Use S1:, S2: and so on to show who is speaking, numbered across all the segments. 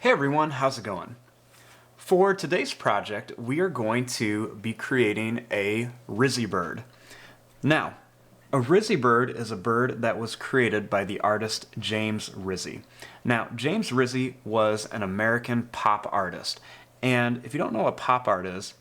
S1: Hey everyone, how's it going? For today's project, we are going to be creating a Rizzy Bird. Now, a Rizzy Bird is a bird that was created by the artist James Rizzi. Now, James Rizzi was an American pop artist, and if you don't know what pop art is,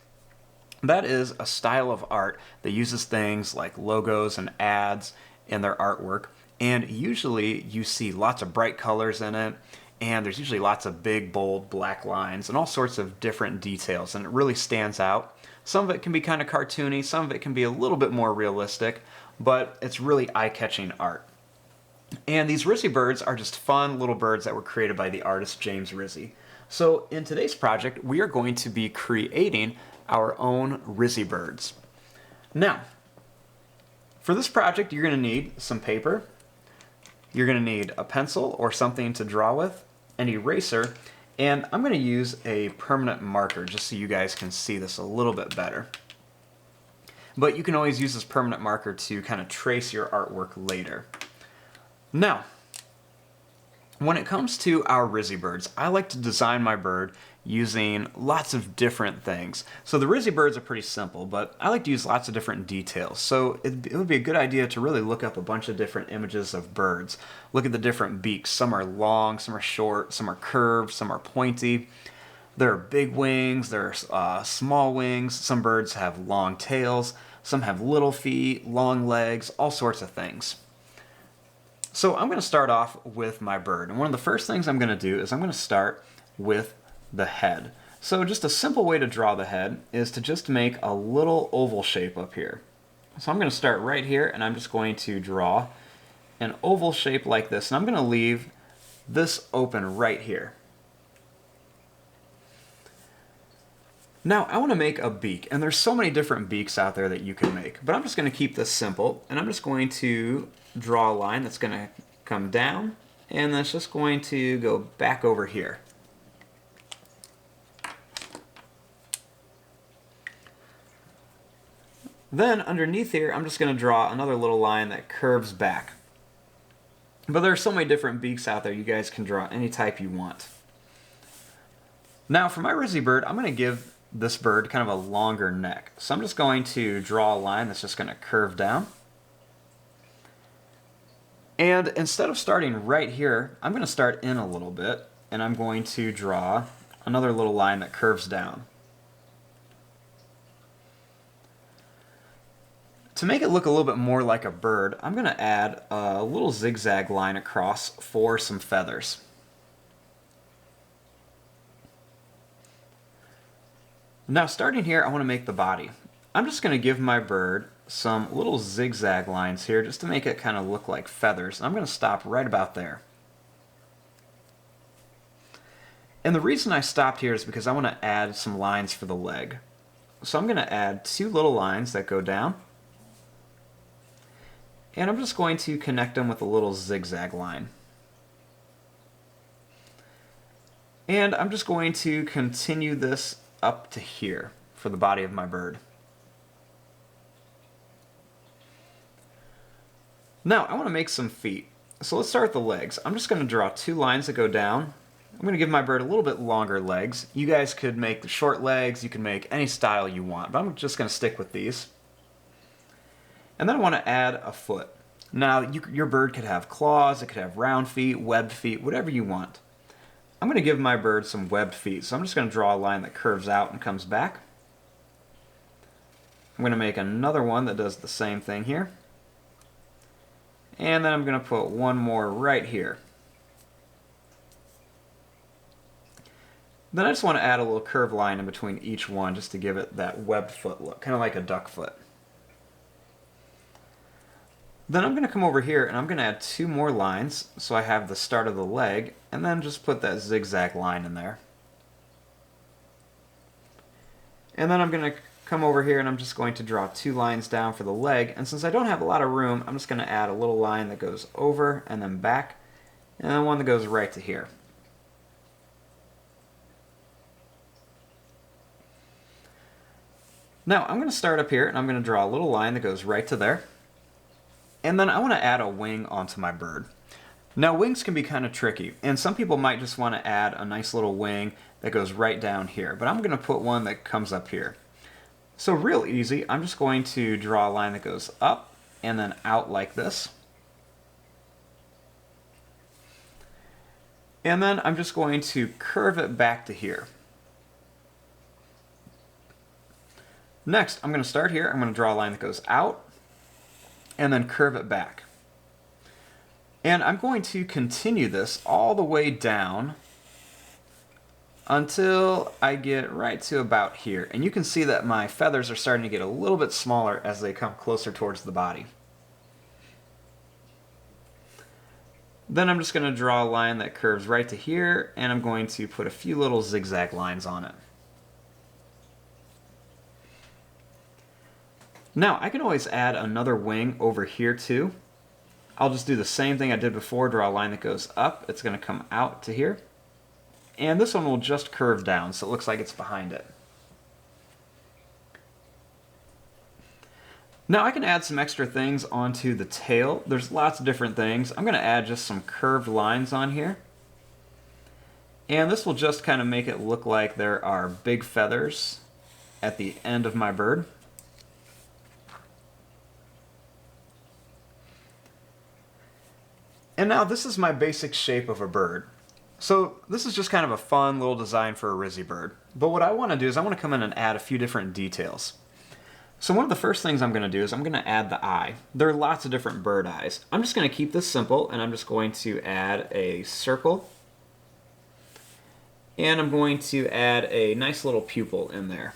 S1: that is a style of art that uses things like logos and ads in their artwork, and usually you see lots of bright colors in it, and there's usually lots of big, bold, black lines and all sorts of different details, and it really stands out. Some of it can be kind of cartoony, some of it can be a little bit more realistic, but it's really eye-catching art. And these Rizzy birds are just fun little birds that were created by the artist James Rizzi. So in today's project, we are going to be creating our own Rizzy birds. Now, for this project, you're going to need some paper, you're going to need a pencil or something to draw with, an eraser, and I'm going to use a permanent marker just so you guys can see this a little bit better. But you can always use this permanent marker to kind of trace your artwork later. Now, when it comes to our Rizzy birds, I like to design my bird using lots of different things. So the Rizzy birds are pretty simple, but I like to use lots of different details. So it would be a good idea to really look up a bunch of different images of birds. Look at the different beaks. Some are long, some are short, some are curved, some are pointy. There are big wings, there are small wings. Some birds have long tails, some have little feet, long legs, all sorts of things. So I'm going to start off with my bird, and one of the first things I'm going to do is I'm going to start with the head. So just a simple way to draw the head is to just make a little oval shape up here. So I'm going to start right here, and I'm just going to draw an oval shape like this, and I'm going to leave this open right here. Now I want to make a beak, and there's so many different beaks out there that you can make, but I'm just going to keep this simple, and I'm just going to draw a line that's going to come down, and that's just going to go back over here. Then underneath here, I'm just going to draw another little line that curves back. But there are so many different beaks out there, you guys can draw any type you want. Now for my Rizzy bird, I'm going to give this bird kind of a longer neck. So I'm just going to draw a line that's just going to curve down. And instead of starting right here, I'm going to start in a little bit, and I'm going to draw another little line that curves down. To make it look a little bit more like a bird, I'm going to add a little zigzag line across for some feathers. Now starting here, I want to make the body. I'm just going to give my bird some little zigzag lines here just to make it kind of look like feathers. I'm going to stop right about there. And the reason I stopped here is because I want to add some lines for the leg. So I'm going to add two little lines that go down. And I'm just going to connect them with a little zigzag line. And I'm just going to continue this up to here for the body of my bird. Now I want to make some feet. So let's start with the legs. I'm just going to draw two lines that go down. I'm going to give my bird a little bit longer legs. You guys could make the short legs, you can make any style you want, but I'm just going to stick with these. And then I want to add a foot. Now your bird could have claws, it could have round feet, webbed feet, whatever you want. I'm going to give my bird some webbed feet, so I'm just going to draw a line that curves out and comes back. I'm going to make another one that does the same thing here. And then I'm going to put one more right here. Then I just want to add a little curved line in between each one just to give it that webbed foot look, kind of like a duck foot. Then I'm going to come over here and I'm going to add two more lines so I have the start of the leg, and then just put that zigzag line in there. And then I'm going to come over here and I'm just going to draw two lines down for the leg, and since I don't have a lot of room, I'm just going to add a little line that goes over and then back, and then one that goes right to here. Now I'm going to start up here and I'm going to draw a little line that goes right to there. And then I want to add a wing onto my bird. Now wings can be kind of tricky, and some people might just want to add a nice little wing that goes right down here, but I'm going to put one that comes up here. So real easy, I'm just going to draw a line that goes up and then out like this. And then I'm just going to curve it back to here. Next, I'm going to start here. I'm going to draw a line that goes out and then curve it back. And I'm going to continue this all the way down until I get right to about here. And you can see that my feathers are starting to get a little bit smaller as they come closer towards the body. Then I'm just going to draw a line that curves right to here, and I'm going to put a few little zigzag lines on it. Now, I can always add another wing over here too. I'll just do the same thing I did before, draw a line that goes up. It's going to come out to here. And this one will just curve down, so it looks like it's behind it. Now I can add some extra things onto the tail. There's lots of different things. I'm going to add just some curved lines on here. And this will just kind of make it look like there are big feathers at the end of my bird. And now this is my basic shape of a bird. So this is just kind of a fun little design for a Rizzy bird. But what I want to do is I want to come in and add a few different details. So one of the first things I'm going to do is I'm going to add the eye. There are lots of different bird eyes. I'm just going to keep this simple, and I'm just going to add a circle. And I'm going to add a nice little pupil in there.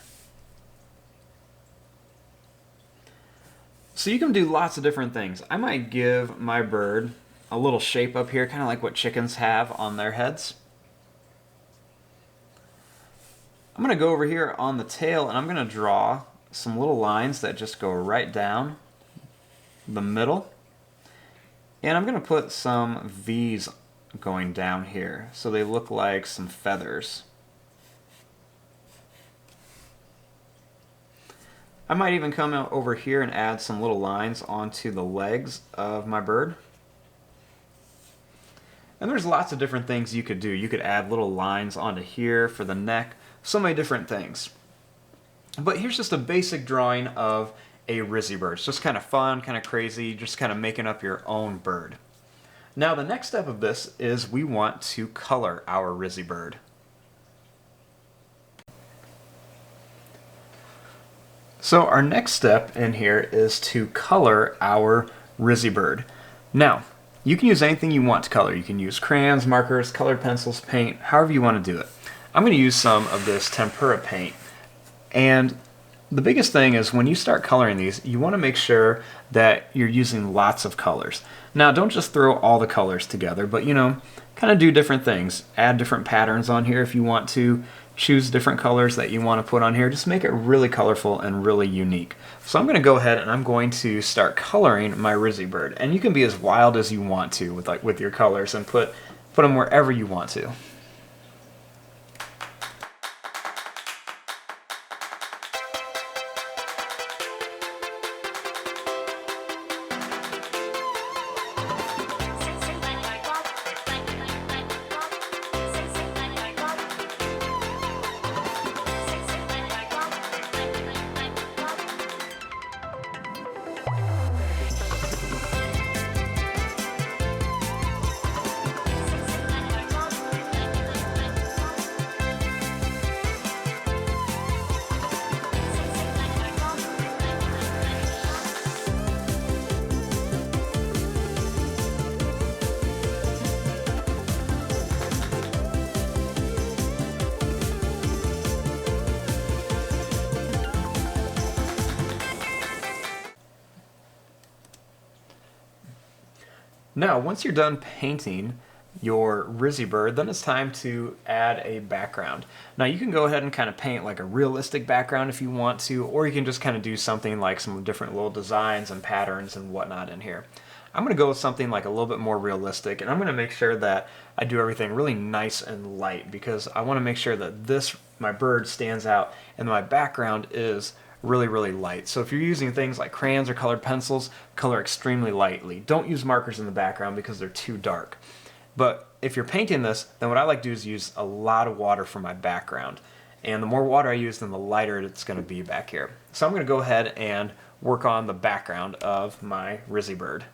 S1: So you can do lots of different things. I might give my bird a little shape up here, kind of like what chickens have on their heads. I'm going to go over here on the tail, and I'm going to draw some little lines that just go right down the middle. And I'm going to put some V's going down here so they look like some feathers. I might even come out over here and add some little lines onto the legs of my bird. And there's lots of different things you could do. You could add little lines onto here for the neck, so many different things. But here's just a basic drawing of a Rizzy bird. It's just kind of fun, kind of crazy, just kind of making up your own bird. Now the next step of this is we want to color our Rizzy bird. So our next step in here is to color our Rizzy bird. Now, you can use anything you want to color. You can use crayons, markers, colored pencils, paint, however you want to do it. I'm going to use some of this tempera paint. And the biggest thing is when you start coloring these, you want to make sure that you're using lots of colors. Now, don't just throw all the colors together, but kind of do different things. Add different patterns on here if you want to. Choose different colors that you want to put on here. Just make it really colorful and really unique. So I'm going to go ahead and I'm going to start coloring my Rizzy bird. And you can be as wild as you want to with your colors and put them wherever you want to. Now, once you're done painting your Rizzy bird, then it's time to add a background. Now, you can go ahead and kind of paint like a realistic background if you want to, or you can just kind of do something like some different little designs and patterns and whatnot in here. I'm going to go with something like a little bit more realistic, and I'm going to make sure that I do everything really nice and light because I want to make sure that my bird stands out and my background is really, really light. So if you're using things like crayons or colored pencils, color extremely lightly. Don't use markers in the background because they're too dark. But if you're painting this, then what I like to do is use a lot of water for my background. And the more water I use, then the lighter it's going to be back here. So I'm going to go ahead and work on the background of my Rizzy Bird.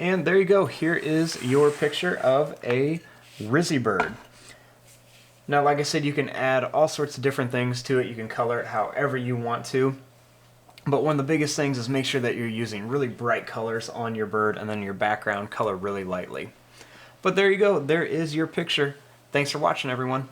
S1: And there you go. Here is your picture of a Rizzy Bird. Now, like I said, you can add all sorts of different things to it. You can color it however you want to. But one of the biggest things is make sure that you're using really bright colors on your bird, and then your background color really lightly. But there you go. There is your picture. Thanks for watching, everyone.